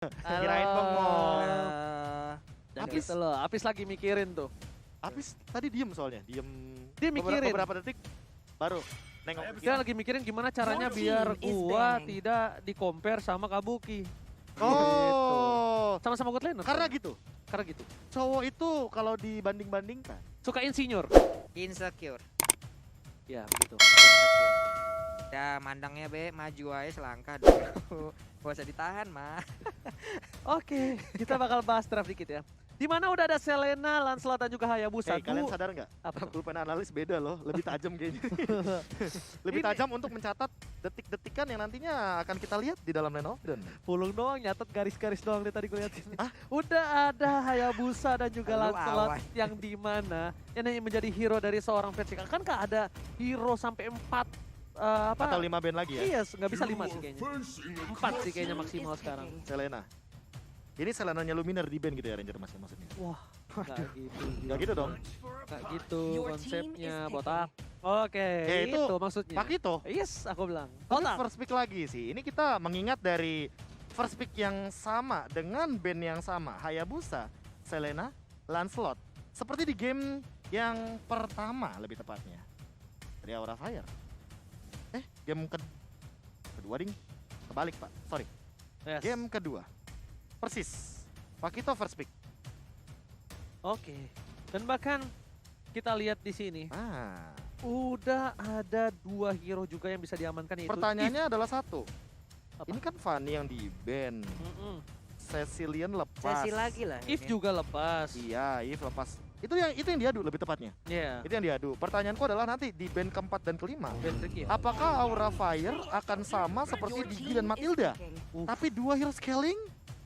Kirain bengong. Dan Apis. gitu loh, Apis lagi mikirin tuh. Apis tadi diem soalnya, diem. Dia mikirin. Beberapa detik baru nengok ke Dia kita. lagi mikirin gimana caranya Your biar team is gua bang. tidak di-compare sama Kabuki. Oh, Sama-sama good laner. karena gitu. Karena gitu. Cowok itu kalau dibanding-bandingkan, Suka insinyur. Insecure. Ya, begitu. Ya mandangnya be, maju aja selangkah dulu. Gak usah ditahan mah. Oke, kita bakal bahas draft dikit ya. Di mana udah ada Selena, Lancelot dan juga Hayabusa. kalian sadar nggak? Apa tuh? Pulpen analis beda loh, lebih tajam kayaknya. Lebih Ini- tajam untuk mencatat detik-detikan yang nantinya akan kita lihat di dalam Lane of Dawn. Pulung doang, nyatet garis-garis doang nih tadi gue liatin. Hah? Udah ada Hayabusa dan juga Lu Lancelot awan. yang di mana yang menjadi hero dari seorang vertikal. Kan nggak ada hero sampai 4 apa? Atau 5 band lagi ya? Iya, nggak bisa 5 sih kayaknya. 4 sih kayaknya maksimal sekarang. Selena. Ini Selenanya Luminer di band gitu ya Ranger Mas maksudnya? Wah, nggak gitu. Nggak gitu dong. Nggak gitu Your team konsepnya, is botak. Oke, Ya, itu itu maksudnya. Pak Kito, Yes, aku bilang. ini Botak. first pick lagi sih. Ini kita mengingat dari first pick yang sama dengan band yang sama. Hayabusa, Selena, Lancelot. Seperti di game yang pertama lebih tepatnya. Dari Aura Fire. Game kedua ding. Kebalik Pak, sorry. Yes. Game kedua. Persis. Pak Kito first pick. Oke. Dan bahkan kita lihat di sini Ah, udah ada 2 hero juga yang bisa diamankan yaitu pertanyaannya adalah satu. Apa? Ini kan Fanny yang di band. Mm-mm. Cecilian lepas. Sesi lagi lah. If ini. juga lepas. Iya, If lepas. Itu yang diadu lebih tepatnya. Iya. Itu yang diadu. Pertanyaanku adalah nanti di band keempat dan kelima, Ben tricky ya. apakah Aura Fire akan sama seperti Digi dan Matilda? Tapi 2 hero scaling?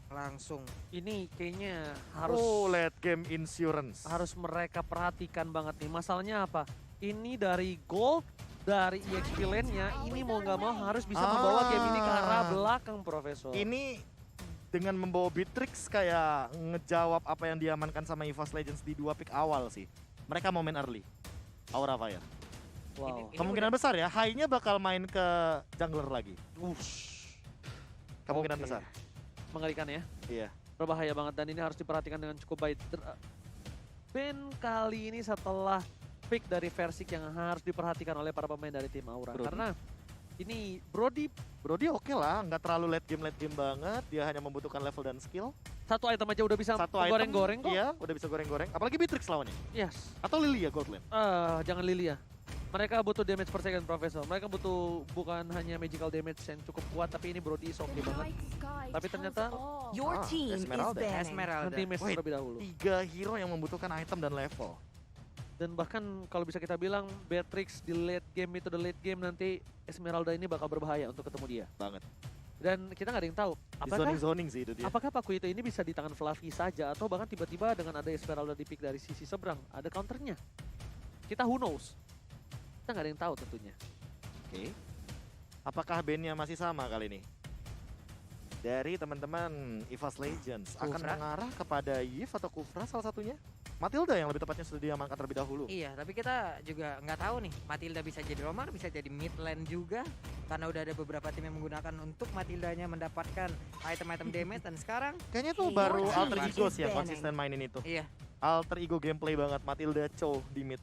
Langsung. Ini kayaknya harus Oh, late game insurance. harus mereka perhatikan banget nih. Masalahnya apa? Ini dari gold dari EXP lane-nya ini mau nggak mau harus bisa membawa game ini ke arah belakang, Profesor. Ini dengan membawa Beatrix kayak ngejawab apa yang diamankan sama EVOS Legends di 2 pick awal sih. Mereka mau main early. Aura Fire. Wow. Ini Kemungkinan besar ya, high-nya bakal main ke jungler lagi. Kemungkinan Oke. besar. Mengerikan ya. Iya. Berbahaya banget dan ini harus diperhatikan dengan cukup baik. Ben kali ini setelah pick dari Versik yang harus diperhatikan oleh para pemain dari tim Aura. Brody. Karena ini Brody Brody oke lah, nggak terlalu late game banget. Dia hanya membutuhkan level dan skill. satu item aja udah bisa Satu goreng-goreng kok. Iya, udah bisa goreng-goreng. Apalagi Beatrix lawannya. Yes. Atau Lilia Gold Lane. Jangan Lilia. Mereka butuh damage per second, Profesor. Mereka butuh bukan hanya magical damage yang cukup kuat, tapi ini Brody is oke banget. Tapi ternyata Your Ah, team is Esmeralda. banning. Esmeralda. nanti match Wait. terlebih dahulu. 3 hero yang membutuhkan item dan level. Dan bahkan kalau bisa kita bilang Beatrix di late game itu the late game nanti Esmeralda ini bakal berbahaya untuk ketemu dia. Banget. Dan kita nggak ada yang tahu Di apakah zoning-zoning sih itu dia. apakah Pakuito ini bisa di tangan Fluffy saja atau bahkan tiba-tiba dengan ada Esmeralda di pick dari sisi seberang ada counternya. Kita who knows. Kita nggak ada yang tahu tentunya. Oke. Apakah bandnya masih sama kali ini? Dari teman-teman EVOS Legends akan Kufra. mengarah kepada Yves atau Kufra salah satunya? Matilda yang lebih tepatnya sudah diamankan terlebih dahulu. Iya, tapi kita juga nggak tahu nih. Matilda bisa jadi roamer, bisa jadi mid lane juga. Karena udah ada beberapa tim yang menggunakan untuk Matildanya mendapatkan item-item damage. Dan sekarang, Kayaknya tuh Your baru team Alter is Ego sih yang banning. konsisten mainin itu. iya. Alter Ego gameplay banget Matilda Cho di mid.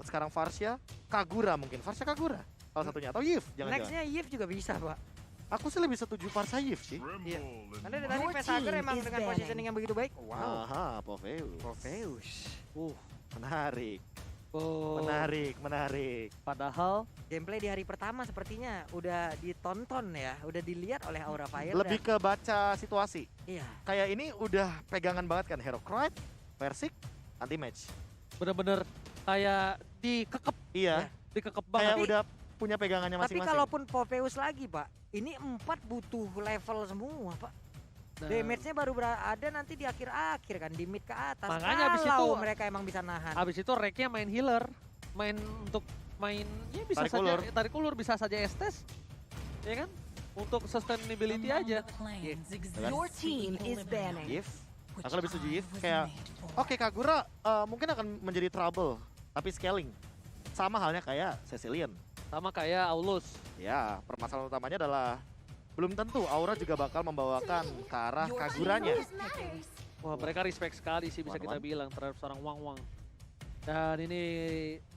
Sekarang Varsha, Kagura mungkin. Varsha Kagura salah satunya atau Yves jangan-jangan. Nextnya Yves juga bisa, Pak. Aku sih lebih setuju Varsha Yves sih. Iya. Karena dari tadi Your Pesager team emang is dengan banning. positioning yang begitu baik. Wow. Aha, Popheus. Profeus. Menarik, Oh, menarik. padahal Gameplay di hari pertama sepertinya udah ditonton ya, udah dilihat oleh Aura Fire. Lebih ke baca situasi. Iya. Kayak ini udah pegangan banget kan Herocryte, Versik, anti match. bener-bener kayak dikekep, Iya, dikekep kayak banget. udah punya pegangannya Tapi masing-masing. kalaupun Profeus lagi, Pak, ini 4 butuh level semua, Pak. Nah, Damage-nya baru ada nanti di akhir-akhir kan, di mid ke atas. Makanya abis Kalau itu- mereka emang bisa nahan. abis itu Reknya main healer, main untuk main ya bisa Tarik saja ulur. tarik ulur, bisa saja Estes, ya kan? Untuk sustainability aja. Your team is banning. Yves, aku lebih setuju Yves. Kayak, oke Kagura mungkin akan menjadi trouble, tapi scaling. Sama halnya kayak Cecilian. Sama kayak Aulus. Ya, permasalahan utamanya adalah belum tentu Aura juga bakal membawakan ke arah Your team Kaguranya. is picking. Wah, mereka respect sekali sih bisa kita bilang terhadap seorang Wang Wang. Dan ini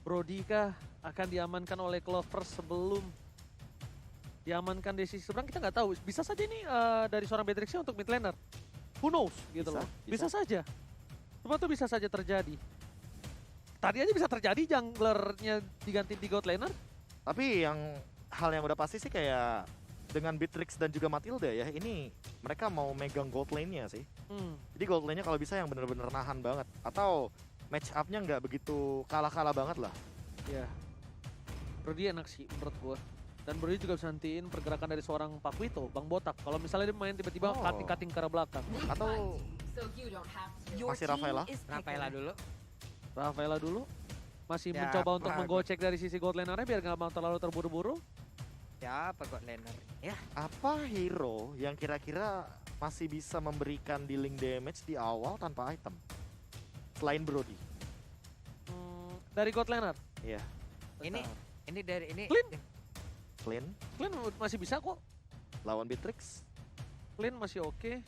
Brody kah akan diamankan oleh Clover sebelum diamankan di sisi seberang, kita nggak tahu. Bisa saja ini dari seorang Beatrixnya untuk mid laner. Who knows gitu Bisa, loh. bisa. Bisa saja. Semua tuh bisa saja terjadi. Tadi aja bisa terjadi junglernya diganti di God laner. Tapi hal yang udah pasti sih kayak dengan Beatrix dan juga Matilda ya, ini mereka mau megang gold lane-nya sih. Jadi gold lane-nya kalau bisa yang bener-bener nahan banget. Atau match up-nya nggak begitu kalah-kalah banget lah. Ya. Brody enak sih menurut gua. Dan Brody juga bisa nantiin pergerakan dari seorang Pak Wito, Bang Botak. Kalau misalnya dia main tiba-tiba Oh. cutting-cutting ke arah belakang. Atau Your Masih team Rafaela? is picking. Rafaela dulu. Rafaela dulu masih Ya, mencoba untuk apa- menggocek dari sisi God laner-nya biar nggak mau terlalu terburu-buru. Siapa God laner? Ya, apa hero yang kira-kira masih bisa memberikan dealing damage di awal tanpa item? Selain Brody. Dari God laner. Iya, ini dari ini. Clean. Clean Clean masih bisa kok. lawan Beatrix. Clean masih oke.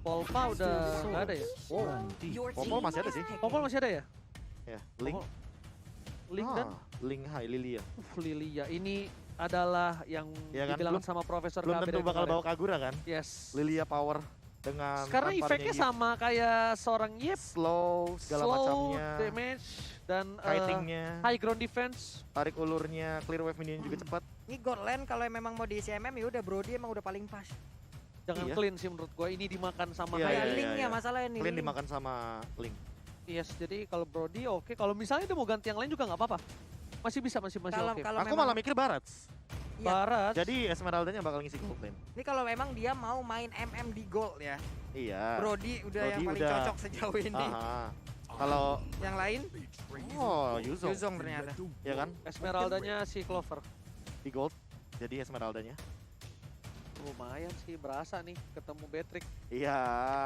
Polpa udah nggak ada ya? Your Popol team masih ada is sih. picking. Popol masih ada ya? Ya, Link. Popol. Link dan Link High Lilia. Lilia. Ini adalah yang Ya kan, dibilang belum- sama Profesor Belum Kabir tentu yang bakal kemarin. bawa Kagura kan? Yes. Lilia power dengan Karena tanpa efeknya adanya sama kayak seorang Yip. slow segala Slow macamnya. damage dan Kitingnya, high ground defense. tarik ulurnya, clear wave minion juga cepat. Ini God lane kalau memang mau di CMM ya udah Brody emang udah paling pas. Jangan Iya. clean sih menurut gua. Ini dimakan sama Iya, high. Kayak iya, linknya iya. masalahnya nih. Clean Link. dimakan sama Link. Yes, jadi kalau Brody oke. Kalau misalnya dia mau ganti yang lain juga nggak apa-apa. Masih bisa, masih Kalau oke. kalau Aku memang, malah mikir Barats. iya. Barat. Jadi Esmeraldanya bakal ngisi gold lane. Ini kalau memang dia mau main MM di gold ya. Iya. Brody udah yang Brody paling udah. cocok sejauh ini. Aha. Kalau Yang lain Yuzong, Yuzong ternyata. ya kan? Esmeraldanya si Clover. Di gold. Jadi Esmeraldanya. Lumayan sih, berasa nih ketemu Beatrix. Iya,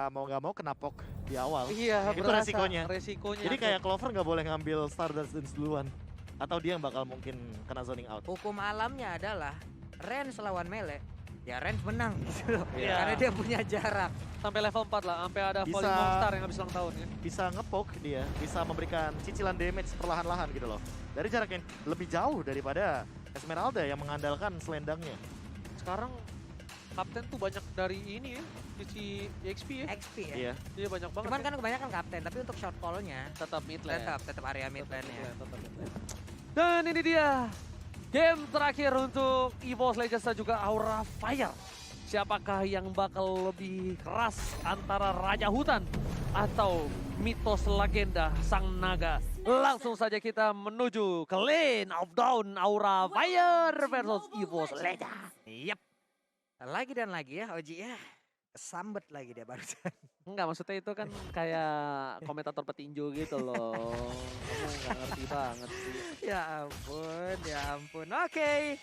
mau nggak mau kena poke di awal. Iya, Itu berasa. resikonya. Resikonya. Jadi kayak Clover nggak boleh ngambil Stardust Dance duluan. Atau dia yang bakal mungkin kena zoning out. Hukum alamnya adalah range lawan melee. Ya range menang gitu loh. Iya. Karena dia punya jarak. sampai level 4 lah, sampai ada Bisa. Falling Monster yang habis ulang tahun ya. Bisa ngepoke dia, bisa memberikan cicilan damage perlahan-lahan gitu loh. Dari jarak yang lebih jauh daripada Esmeralda yang mengandalkan selendangnya. Sekarang kapten tuh banyak dari ini ya, sisi EXP ya. XP ya. Iya. Iya banyak banget. Cuman ya. kan kebanyakan kapten, tapi untuk short call-nya tetap mid lane. tetap area mid lane-nya. Tetap mid lane. Dan ini dia game terakhir untuk EVOS Legends dan juga Aura Fire. Siapakah yang bakal lebih keras antara Raja Hutan atau mitos legenda Sang Naga? Langsung saja kita menuju ke Lane of Dawn Aura Fire versus EVOS Legends. Yap. Lagi dan lagi ya Oji ya. Sambet lagi dia barusan. Enggak, maksudnya itu kan kayak komentator petinju gitu loh. Kamu nggak ngerti banget sih. Ya ampun, ya ampun. Oke.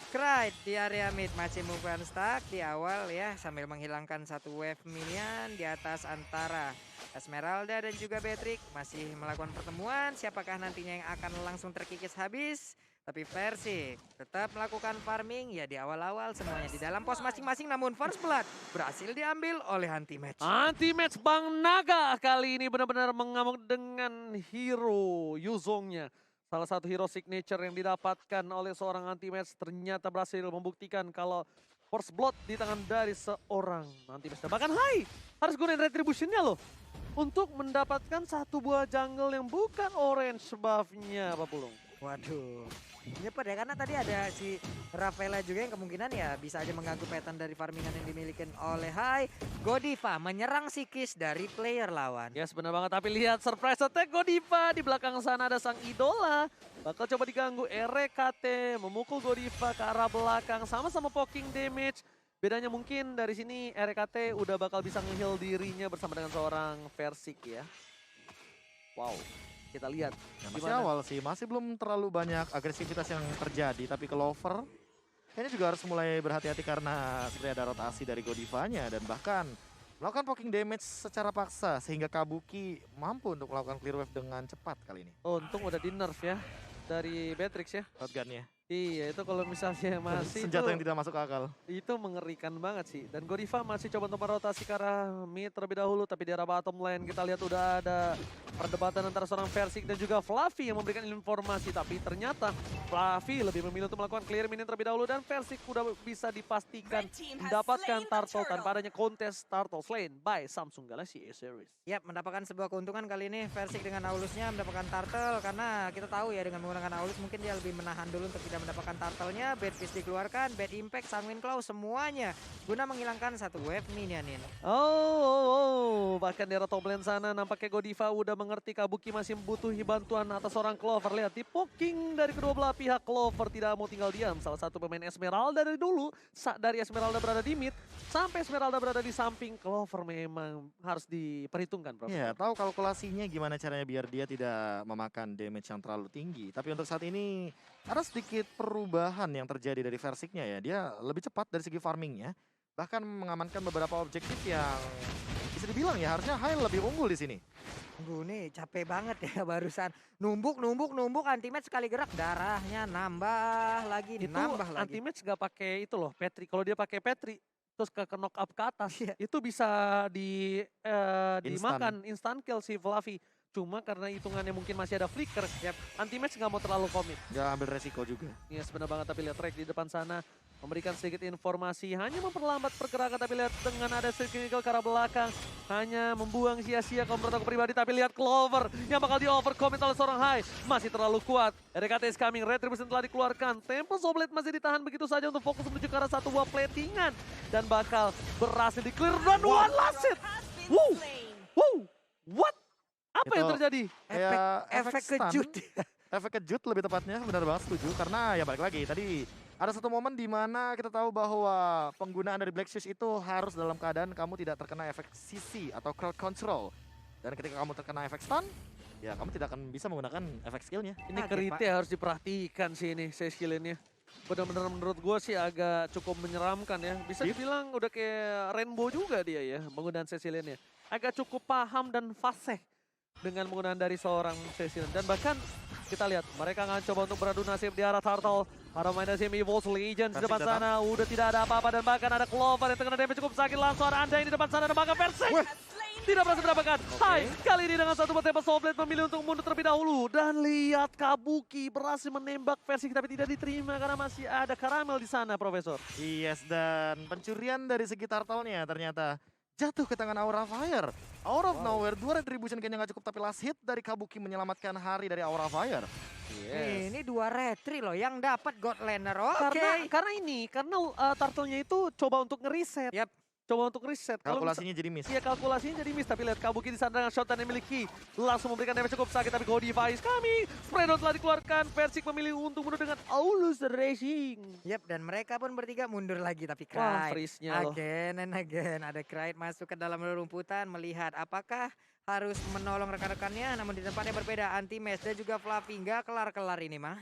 Kride di area mid masih move and stack di awal ya sambil menghilangkan satu wave minion di atas antara Esmeralda dan juga Beatrix masih melakukan pertemuan. Siapakah nantinya yang akan langsung terkikis habis? Tapi Versi tetap melakukan farming ya di awal-awal semuanya di dalam pos masing-masing, namun first blood berhasil diambil oleh anti match. Anti-match Bang Naga kali ini benar-benar mengamuk dengan hero Yuzongnya. Salah satu hero signature yang didapatkan oleh seorang anti-match ternyata berhasil membuktikan kalau first blood di tangan dari seorang anti-match. Bahkan harus gunain retributionnya loh. Untuk mendapatkan satu buah jungle yang bukan orange buff-nya Pak Pulung. Waduh, nyepet ya karena tadi ada si Rafaela juga yang kemungkinan ya bisa aja mengganggu pattern dari farmingan yang dimiliki oleh Godiva menyerang psikis dari player lawan. Yes, benar banget. Tapi lihat surprise attack Godiva. Di belakang sana ada sang idola. Bakal coba diganggu RKT. Memukul Godiva ke arah belakang. Sama-sama poking damage. Bedanya mungkin dari sini RKT udah bakal bisa nge-heal dirinya bersama dengan seorang Versik ya. Wow, kita lihat. Ya, masih Gimana? awal sih, masih belum terlalu banyak agresivitas yang terjadi. Tapi Clover kayaknya juga harus mulai berhati-hati karena sebenarnya ada rotasi dari Godivanya. Dan bahkan melakukan poking damage secara paksa. Sehingga Kabuki mampu untuk melakukan clear wave dengan cepat kali ini. Untung udah di nerf ya dari Beatrix ya. Shotgunnya. Iya, itu kalau misalnya masih Senjata itu, yang tidak masuk akal. itu mengerikan banget sih. Dan Godiva masih coba untuk merotasi ke arah mid terlebih dahulu, tapi di arah bottom lane kita lihat udah ada perdebatan antara seorang Versik dan juga Fluffy yang memberikan informasi. Tapi ternyata Fluffy lebih memilih untuk melakukan clear minion terlebih dahulu dan Versik udah bisa dipastikan mendapatkan turtle tanpa adanya kontes turtle slain by Samsung Galaxy A Series. Yap, mendapatkan sebuah keuntungan kali ini Versik dengan Aulusnya mendapatkan turtle karena kita tahu ya dengan menggunakan Aulus mungkin dia lebih menahan dulu untuk tidak mendapatkan turtle-nya. Bad Fist dikeluarkan, Bad Impact, Sanguine Claw semuanya guna menghilangkan satu wave minionin. Bahkan di arah top lane sana nampaknya Godiva udah mengerti Kabuki masih membutuhi bantuan atas seorang Clover. Lihat di poking dari kedua belah pihak, Clover tidak mau tinggal diam. Salah satu pemain Esmeralda dari dulu, dari Esmeralda berada di mid sampai Esmeralda berada di samping, Clover memang harus diperhitungkan, Prof. Iya, tahu kalkulasinya gimana caranya biar dia tidak memakan damage yang terlalu tinggi. Tapi untuk saat ini ada sedikit perubahan yang terjadi dari Versiknya ya. Dia lebih cepat dari segi farmingnya. Bahkan mengamankan beberapa objektif yang bisa dibilang ya harusnya Hail lebih unggul di sini. Tunggu nih, capek banget ya barusan. Numbuk, anti-match sekali gerak darahnya nambah lagi, Itu nambah lagi. anti-match gak pakai itu loh, Petri. Kalau dia pakai Petri, terus ke knock up ke atas, Iya. itu bisa dimakan instant kill si Fluffy. Cuma karena hitungannya mungkin masih ada flicker, anti-match nggak mau terlalu komit. Gak ambil resiko juga. Iya yes, benar banget, tapi lihat Rek di depan sana memberikan sedikit informasi, hanya memperlambat pergerakan, tapi lihat dengan ada sedikit ke arah belakang, hanya membuang sia-sia kalau menurut aku pribadi, tapi lihat Clover yang bakal di-overcommit oleh seorang Hai, masih terlalu kuat. RKT is coming, Retribution telah dikeluarkan, Tempest of Blade masih ditahan begitu saja untuk fokus menuju ke arah satu buah platingan, dan bakal berhasil di-clear, dan one last hit! Wow! Wow! What? Apa yang Itu terjadi? Efek stun, kejut. efek kejut lebih tepatnya, benar banget setuju. Karena ya balik lagi, tadi ada satu momen di mana kita tahu bahwa penggunaan dari Black Shoes itu harus dalam keadaan kamu tidak terkena efek CC atau crowd control. Dan ketika kamu terkena efek stun, ya kamu tidak akan bisa menggunakan efek skillnya. Ini Kaget, Krite harus diperhatikan sih ini, saya skillinnya. Benar-benar menurut gue sih agak cukup menyeramkan ya. Bisa dibilang udah kayak Rainbow juga dia ya, penggunaan Ceciliannya. Agak cukup paham dan fasih dengan penggunaan dari seorang Cecilian. Dan bahkan kita lihat mereka akan coba untuk beradu nasib di arah Turtle. Para pemain dari Evolve Legends di depan sana udah tidak ada apa-apa, dan bahkan ada Clover yang terkena damage cukup sakit. Langsung ada Anda di depan sana dan bahkan Versik tidak berhasil mendapatkan. Hai, kali ini dengan satu buat Tempest of Blade memilih untuk mundur terlebih dahulu. Dan lihat Kabuki berhasil menembak Versik tapi tidak diterima karena masih ada Karamel di sana, Profesor. Yes, dan pencurian dari segi turtle-nya ternyata jatuh ke tangan Aura Fire. Out of nowhere, 2 retribution kayaknya nggak cukup, tapi last hit dari Kabuki menyelamatkan hari dari Aura Fire. Ini 2 retri loh yang dapat God Laner. Oke. Karena turtle-nya itu coba untuk ngeriset. Yap. Coba untuk reset. Kalkulasinya jadi miss. Iya, kalkulasinya jadi miss, tapi lihat Kabuki di sana dengan shot yang dimiliki. Langsung memberikan damage cukup sakit, tapi Godiva is coming. Spreadon telah dikeluarkan, Versik memilih untuk mundur dengan Aulus Racing. Yap, dan mereka pun bertiga mundur lagi, tapi Wah, Clyde freeze-nya loh. again and again. Ada Clyde masuk ke dalam rumputan melihat apakah harus menolong rekan-rekannya, namun di tempatnya berbeda. Anti-match dan juga Fluffy nggak kelar-kelar ini mah.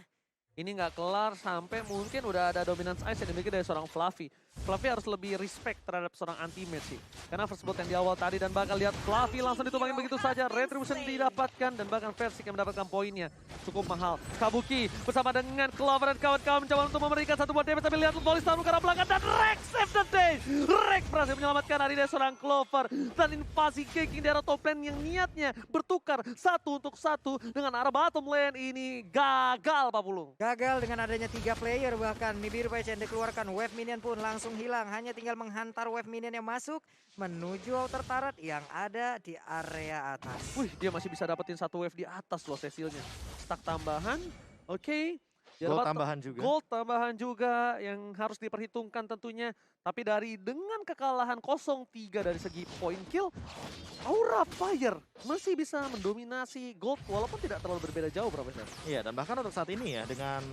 Ini nggak kelar sampai mungkin udah ada dominance ice yang dimiliki dari seorang Fluffy. Fluffy harus lebih respect terhadap seorang anti-match sih. Karena first blood yang di awal tadi, dan bakal lihat Fluffy langsung ditumbangin begitu saja. Retribution didapatkan dan bahkan Versik yang mendapatkan poinnya. Cukup mahal. Kabuki bersama dengan Clover dan kawan-kawan mencoba untuk memberikan satu buah damage, tapi lihat volley stun ke arah belakang dan Rex save the day. Rex berhasil menyelamatkan hari dari seorang Clover. Dan invasi ganking di arah top lane yang niatnya bertukar 1-1 dengan arah bottom lane ini gagal, Pak Pulung. Gagal dengan adanya 3 player, bahkan Nibiru Pachen dikeluarkan. Wave minion pun langsung hilang, hanya tinggal menghantar wave minion yang masuk menuju outer turret yang ada di area atas. Wih, dia masih bisa dapetin satu wave di atas loh Cecilnya. Stack tambahan, oke. Dia Gold dapat tambahan juga. Gold tambahan juga yang harus diperhitungkan tentunya. Tapi dengan kekalahan 0-3 dari segi point kill, Aura Fire masih bisa mendominasi Gold walaupun tidak terlalu berbeda jauh, Profesor. Iya, dan bahkan untuk saat ini ya, dengan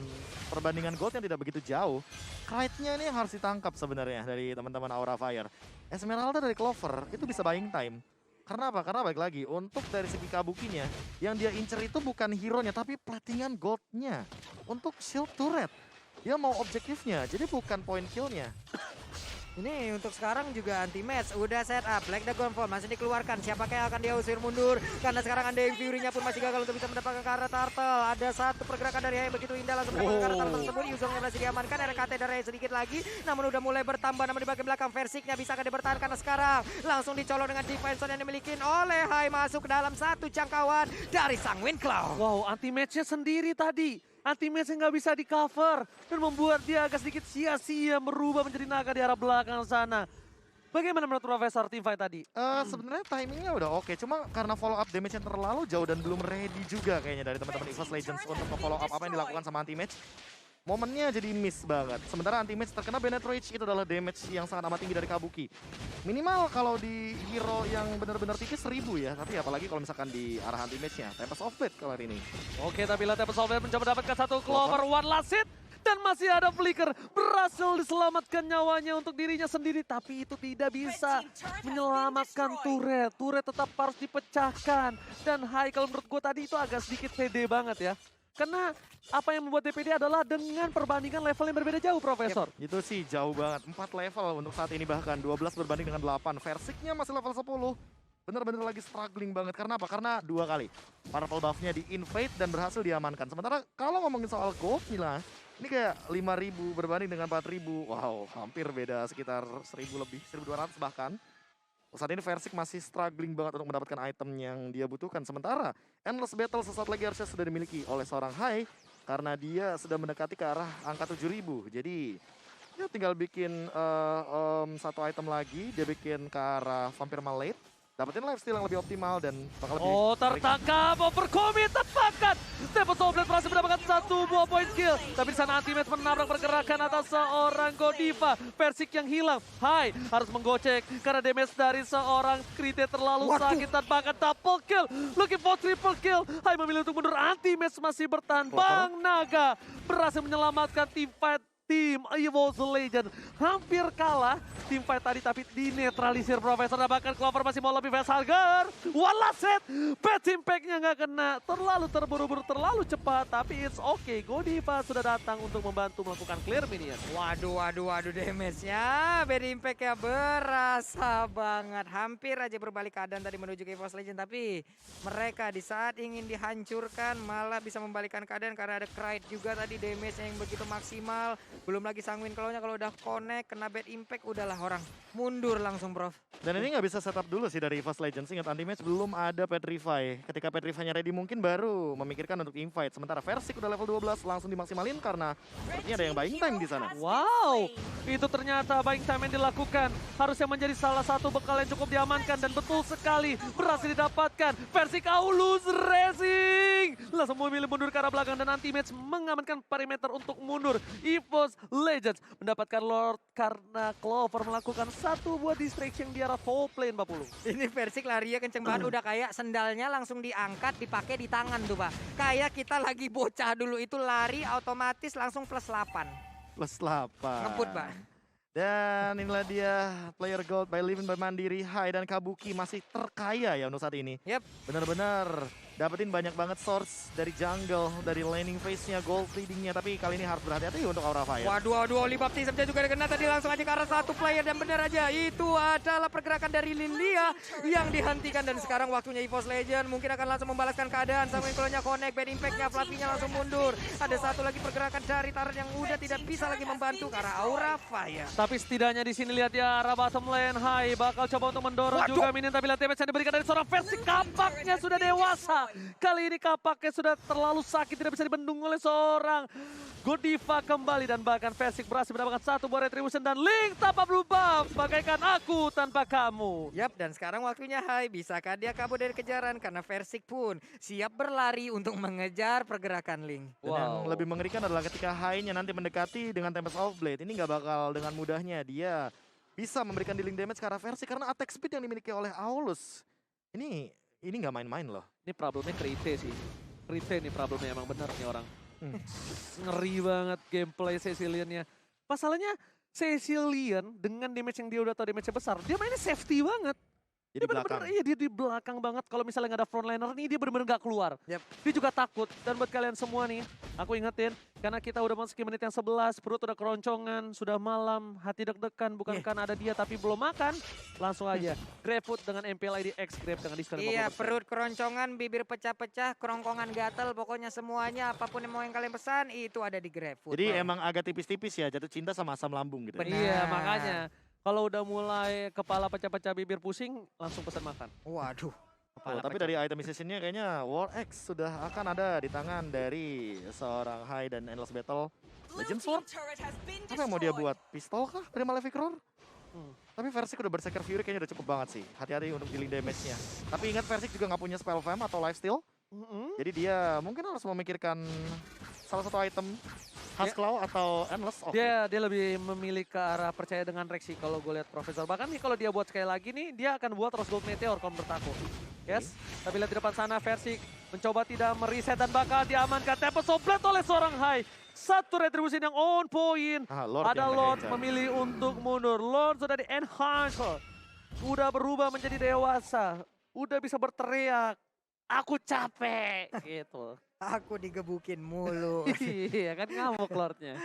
perbandingan gold yang tidak begitu jauh, Clyde-nya ini yang harus ditangkap sebenarnya dari teman-teman Aura Fire. Esmeralda dari Clover itu bisa buying time. Karena apa? Karena balik lagi, untuk dari segi Kabukinya, yang dia incer itu bukan hero-nya, tapi platingan gold-nya. Untuk shield turret. Dia mau objektifnya, jadi bukan point kill-nya. Ini untuk sekarang juga anti-match. Udah set up. Black Dragon Fall masih dikeluarkan. Siapakah yang akan diusir mundur? Karena sekarang Undying Fury-nya pun masih gagal untuk bisa mendapatkan ke arah Turtle. Ada satu pergerakan dari Hai yang begitu indah langsung mendapatkan ke arah Turtle tersebut. Yuzongnya masih diamankan. RKT dari Hai sedikit lagi. Namun udah mulai bertambah. Namun di bagian belakang Versiknya bisa akan dipertahankan sekarang. Langsung dicolok dengan defense yang dimiliki oleh Hai. Masuk ke dalam satu jangkauan dari sang Windclaw. Wow, anti-match-nya sendiri tadi. Anti-match-nya nggak bisa di-cover. Dan membuat dia agak sedikit sia-sia merubah menjadi naga di arah belakang sana. Bagaimana menurut Profesor teamfight tadi? Sebenarnya timingnya udah oke, cuma karena follow up damage yang terlalu jauh dan belum ready juga kayaknya dari teman-teman EVOS Legends untuk follow up apa yang dilakukan sama anti-match. Momennya jadi miss banget. Sementara anti-match terkena Bennett Rage itu adalah damage yang sangat amat tinggi dari Kabuki. Minimal kalau di hero yang benar-benar tipis 1000 ya, tapi apalagi kalau misalkan di arah anti-matchnya. Tempest of Fate kali ini. Oke, tapi lihat Tempest of Fate mencoba mendapatkan satu Clover, one last hit. Dan masih ada Flicker, berhasil diselamatkan nyawanya untuk dirinya sendiri. Tapi itu tidak bisa menyelamatkan turret. Turret tetap harus dipecahkan. Dan Hai kalau menurut gue tadi itu agak sedikit pede banget ya. Karena apa yang membuat DPD adalah dengan perbandingan level yang berbeda jauh, Profesor. Yep, itu sih jauh banget. 4 level untuk saat ini bahkan. 12 berbanding dengan 8. Versiknya masih level 10. Bener-bener lagi struggling banget. Karena apa? Karena 2 kali. Purple buff-nya di-invade dan berhasil diamankan. Sementara kalau ngomongin soal gold Mila, ini kayak 5.000 berbanding dengan 4.000. Wow, hampir beda sekitar 1.000 lebih. 1.200 bahkan. Saat ini Versik masih struggling banget untuk mendapatkan item yang dia butuhkan. Sementara Endless Battle sesaat lagi harusnya sudah dimiliki oleh seorang Hai. Karena dia sudah mendekati ke arah angka 7.000. Jadi ya tinggal bikin satu item lagi. Dia bikin ke arah Vampire Malate. Dapetin lifesteal yang lebih optimal dan bakal lebih... Oh, tertangkap, overcommit, tepakan. Tempest of Fate berhasil mendapatkan satu buah point kill. Tapi di sana Anti-Match menabrak pergerakan atas seorang Godiva. Versik yang hilang. Hai harus menggocek karena damage dari seorang Krite terlalu sakit dan bahkan double kill. Looking for triple kill. Hai memilih untuk mundur. Anti-Match masih bertahan. Bang Naga berhasil menyelamatkan teamfight. Tim EVOS Legends hampir kalah tim fight tadi tapi dinetralisir Profesor. Dan bahkan Clover masih mau lebih Facehugger. One last set. Bad impact-nya nggak kena. Terlalu terburu-buru, terlalu cepat. Tapi it's okay. Godiva sudah datang untuk membantu melakukan clear minion. Waduh damage-nya. Bad impact-nya berasa banget. Hampir aja berbalik keadaan tadi menuju ke EVOS Legends. Tapi mereka di saat ingin dihancurkan malah bisa membalikkan keadaan karena ada Krite juga tadi damage-nya yang begitu maksimal. Belum lagi sang Windclaw-nya kalau udah connect, kena bad impact, udahlah orang mundur langsung, Prof. Dan ini nggak bisa setup dulu sih dari EVOS Legends. Ingat anti-match belum ada Petrify. Ketika Petrify-nya ready mungkin baru memikirkan untuk invite. Sementara Versik udah level 12 langsung dimaksimalin karena sepertinya ada yang buying time di sana. Wow, itu ternyata buying time yang dilakukan. Harusnya menjadi salah satu bekal yang cukup diamankan. Dan betul sekali, berhasil didapatkan. Versik Aulus Racing. Langsung memilih mundur ke arah belakang dan Anti-Match mengamankan perimeter untuk mundur. EVOS Legends mendapatkan Lord karena Clover melakukan satu buah distraction di arah top lane 40. Ini Versik larinya kenceng banget, udah kayak sendalnya langsung diangkat, dipakai di tangan tuh, Pak. Kayak kita lagi bocah dulu itu lari otomatis langsung plus 8. Plus 8. Ngebut, Pak. Dan inilah dia player gold by Living by Mandiri. Hai dan Kabuki masih terkaya ya untuk saat ini. Yep. Bener-bener dapetin banyak banget source dari jungle, dari laning phase-nya, gold leading-nya. Tapi kali ini harus berhati-hati untuk Aura Fire. Waduh, Oli Baptism-nya juga kena tadi langsung aja ke arah satu player dan benar aja itu adalah pergerakan dari Lilia yang dihentikan dan sekarang waktunya EVOS Legend mungkin akan langsung membalaskan keadaan. Sang Windclaw-nya connect, bad impact-nya, Fluffy-nya langsung mundur. Ada satu lagi pergerakan dari Taren yang udah tidak bisa lagi membantu ke arah Aura Fire. Tapi setidaknya di sini lihat ya arah bottom lane. Hai bakal coba untuk mendorong juga minion tapi lihat damage yang diberikan dari seorang Versik. Kapaknya sudah dewasa. Kali ini kapaknya sudah terlalu sakit, tidak bisa dibendung oleh seorang Godiva kembali. Dan bahkan Versik berhasil mendapatkan satu buah retribution dan Link tanpa berubah. Bagaikan aku tanpa kamu. Yap, dan sekarang waktunya Hai. Bisakah dia kabur dari kejaran? Karena Versik pun siap berlari untuk mengejar pergerakan Link. Dan yang lebih mengerikan adalah ketika Hai-nya nanti mendekati dengan Tempest of Blade. Ini nggak bakal dengan mudahnya dia bisa memberikan dealing damage ke arah Versik karena attack speed yang dimiliki oleh Aulus. Ini nggak main-main loh. Ini problemnya Krite sih. Krite nih problemnya emang bener nih orang. Ngeri banget gameplay Cecilian-nya. Masalahnya Cecilian dengan damage yang dia udah tahu damage-nya besar, dia mainnya safety banget. Jadi Dia bener-bener, belakang. iya dia di belakang banget. Kalau misalnya nggak ada frontliner nih, dia bener-bener nggak keluar. Yap. Dia juga takut. Dan buat kalian semua nih, aku ingetin, karena kita udah masuk menit yang 11, perut udah keroncongan, sudah malam, hati deg-degan, bukan Yeah. karena ada dia tapi belum makan, langsung aja. GrabFood dengan MPL ID X Grab dengan diskon 50%. Iya, perut keroncongan, bibir pecah-pecah, kerongkongan gatel, pokoknya semuanya apapun yang mau yang kalian pesan itu ada di GrabFood. Jadi bro. emang agak tipis-tipis ya, jatuh cinta sama asam lambung gitu. ya. Benar. Iya, makanya. Kalau udah mulai kepala pecah-pecah, bibir pusing, langsung pesan makan. Waduh. Oh, kepala tapi pecah. dari item seasonnya kayaknya War X sudah akan ada di tangan dari seorang High dan Endless Battle. Legend Sword? Apa yang mau dia buat? Pistol kah dari Malefic Roar? Tapi Versik udah Berserker Fury kayaknya udah cukup banget sih. Hati-hati untuk dealing damage-nya. Tapi ingat Versik juga nggak punya Spell Fam atau Lifesteal. Jadi dia mungkin harus memikirkan salah satu item Claw atau Endless. Oke. Dia lebih memilih ke arah percaya dengan Rexy kalau gue lihat Profesor. Bahkan nih kalau dia buat sekali lagi nih, dia akan buat Rose Gold Meteor kalau menurut aku. Yes, tapi lihat di depan sana Versik mencoba tidak mereset dan bakal diamankan. Tempest Soblet oleh seorang High. Satu retribusi yang on point. Lord Ada yang Lord ngekejar. memilih untuk mundur. Lord sudah di enhance. Udah berubah menjadi dewasa. Udah bisa berteriak. Aku capek gitu. Aku digebukin mulu. Iya kan ngamuk Lordnya.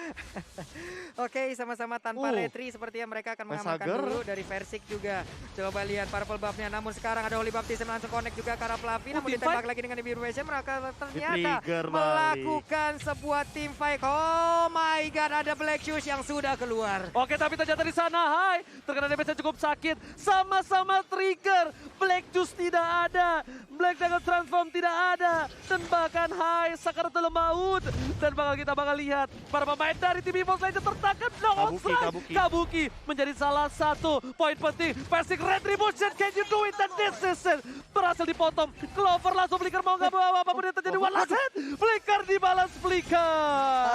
Oke, sama-sama tanpa Oh. retri sepertinya mereka akan mengamankan Facehugger. dulu dari Versik juga. Coba lihat purple buff-nya, namun sekarang ada Holy Baptism langsung connect juga ke arah Fluffy, namun team ditembak fight. lagi dengan Ibirwation, mereka ternyata Di-trigger balik. melakukan sebuah team fight. Oh my god, ada Black Shoes yang sudah keluar. Oke, tapi ternyata di sana Hai terkena damage yang cukup sakit. Sama-sama trigger. Black Juice tidak ada. Black Dagger Transform tidak ada. Dan bahkan Hai Sakaratul Maut. Dan kita bakal lihat para pemain dari tim EVOS Legends tertangkap knock Kabuki. Kabuki menjadi salah satu poin penting. Versik Retribution, can you do it? Dan this is it. Berhasil dipotong. Clover langsung flicker mau nggak bawa apapun yang terjadi. One last hit. Flicker dibalas flicker.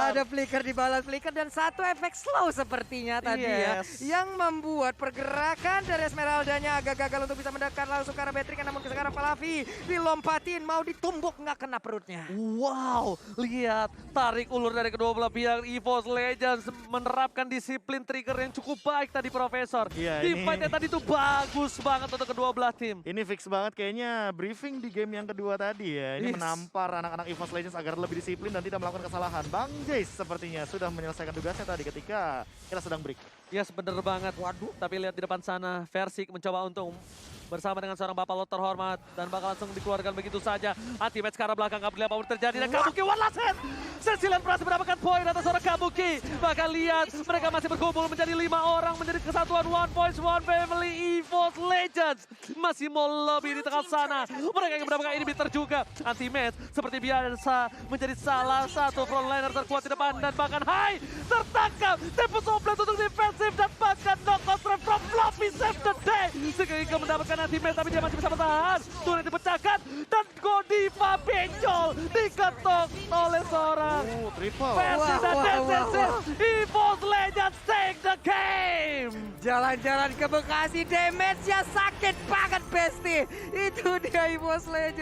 Ada flicker dibalas flicker dan satu efek slow sepertinya tadi Yes. ya. Yang membuat pergerakan dari Esmeraldanya agak gagal untuk bisa mendekat langsung ke arah Beatrix. Namun sekarang Falafi dilompatin, mau ditumbuk nggak kena perutnya. Wow, lihat tarik ulur dari kedua belah pihak. EVOS Legends menerapkan disiplin trigger yang cukup baik tadi Profesor. Iya, Team ini- fight-nya tadi tuh bagus banget untuk kedua belah tim. Ini fix banget kayaknya briefing di game yang kedua tadi ya. Ini Yes. menampar anak-anak EVOS Legends agar lebih disiplin dan tidak melakukan kesalahan. Bang Jace sepertinya sudah menyelesaikan tugasnya tadi ketika kita sedang break. Yes, bener banget. Waduh, tapi lihat di depan sana, Versik mencoba untuk bersama dengan seorang Bapak Lot terhormat dan bakal langsung dikeluarkan begitu saja. Anti-match ke arah belakang, nggak boleh apapun terjadi dan Kabuki one last hit. Cecilian berhasil mendapatkan poin atas seorang Kabuki. Bahkan lihat, mereka masih berkumpul menjadi 5 orang, menjadi kesatuan One Voice, One Family, EVOS Legends. Masih mau lebih di tengah sana. Mereka yang mendapatkan inhibitor juga. Anti-match seperti biasa menjadi salah satu frontliner terkuat di depan dan bahkan Hai tertangkap. Tempest Soblet untuk defensif dan bahkan knockout from Fluffy save the day. Sekali mendapatkan anti-match tapi dia masih bisa bertahan. Turret dipecahkan dan Godiva benjol diketok oleh seorang Triple. Versi dan Wah, wah, DCC. wah. EVOS Legends take the game. Jalan-jalan ke Bekasi, damage-nya sakit banget Besti. Itu dia EVOS Legends.